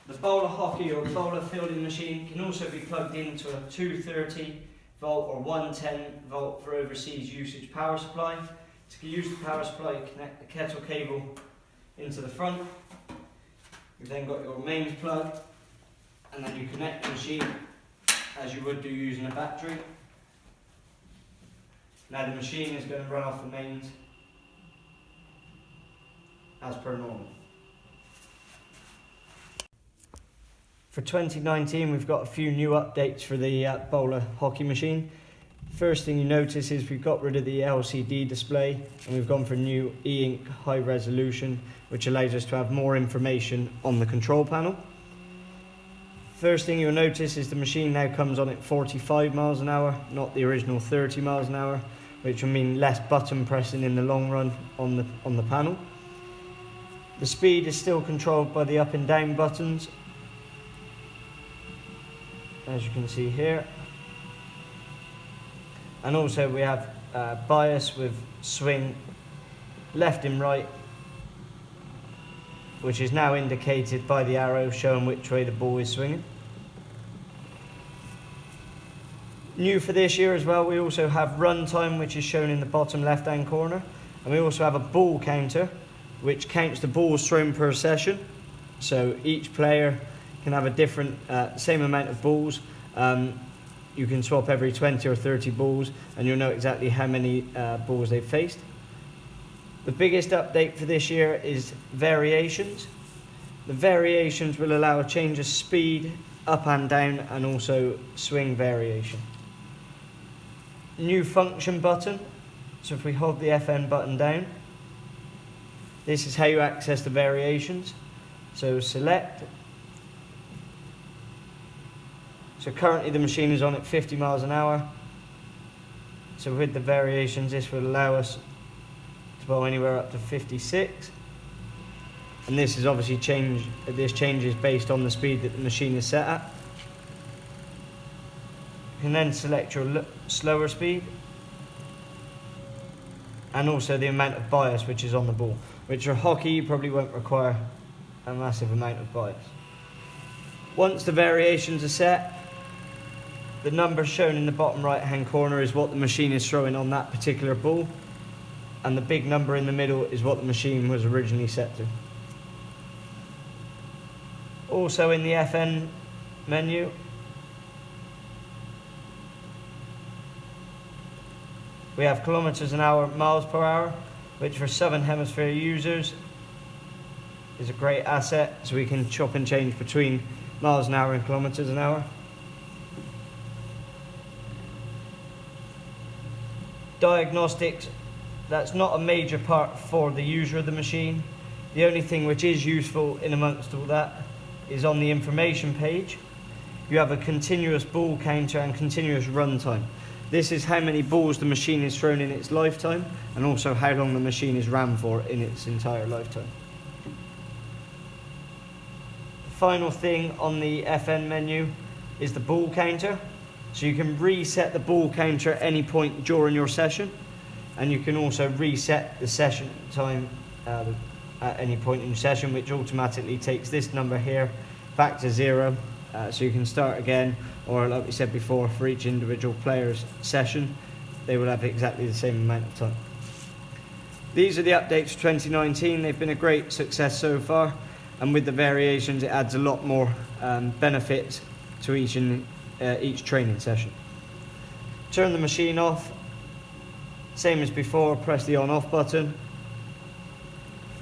The BOLA Hockey or BOLA fielding machine can also be plugged into a 230 volt or 110 volt for overseas usage power supply. To use the power supply, connect the kettle cable into the front. You've then got your mains plug, and then you connect the machine as you would do using a battery. Now the machine is going to run off the mains as per normal. For 2019, we've got a few new updates for the BOLA hockey machine. First thing you notice is we've got rid of the LCD display and we've gone for new e-ink high resolution, which allows us to have more information on the control panel. First thing you'll notice is the machine now comes on at 45 miles an hour, not the original 30 miles an hour, which will mean less button pressing in the long run on the panel. The speed is still controlled by the up and down buttons, as you can see here. And also we have bias with swing left and right, which is now indicated by the arrow showing which way the ball is swinging. New for this year as well, we also have run time, which is shown in the bottom left hand corner, and we also have a ball counter which counts the balls thrown per session. So each player can have a different same amount of balls. You can swap every 20 or 30 balls and you'll know exactly how many balls they've faced. The biggest update for this year is variations. The variations will allow a change of speed, up and down, and also swing variation. New function button. So if we hold the FN button down, this is how you access the variations. So select. So currently the machine is on at 50 miles an hour. So with the variations, this will allow us to bowl anywhere up to 56. And this is obviously this changes based on the speed that the machine is set at. You can then select your slower speed and also the amount of bias which is on the ball, which for hockey you probably won't require a massive amount of bias. Once the variations are set, the number shown in the bottom right hand corner is what the machine is throwing on that particular ball, and the big number in the middle is what the machine was originally set to. Also in the FN menu, we have kilometers an hour, miles per hour, which for Southern Hemisphere users is a great asset, so we can chop and change between miles an hour and kilometers an hour. Diagnostics, that's not a major part for the user of the machine. The only thing which is useful in amongst all that is on the information page. You have a continuous ball counter and continuous run time. This is how many balls the machine is thrown in its lifetime, and also how long the machine is ran for in its entire lifetime. The final thing on the FN menu is the ball counter. So you can reset the ball counter at any point during your session, and you can also reset the session time at any point in your session, which automatically takes this number here back to 0. So you can start again, or like we said before, for each individual player's session, they will have exactly the same amount of time. These are the updates for 2019. They've been a great success so far, and with the variations it adds a lot more benefits to each training session. Turn the machine off, same as before, press the on off button.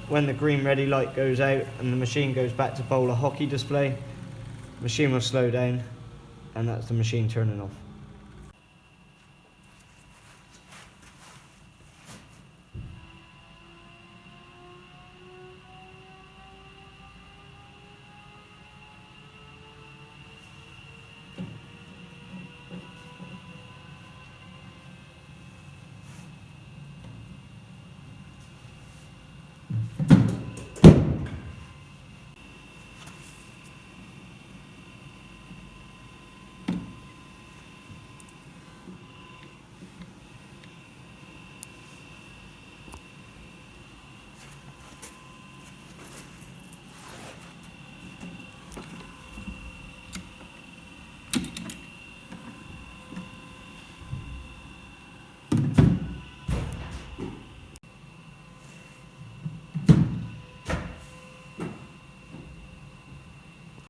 When the green ready light goes out and the machine goes back to BOLA hockey display, the machine will slow down, and that's the machine turning off.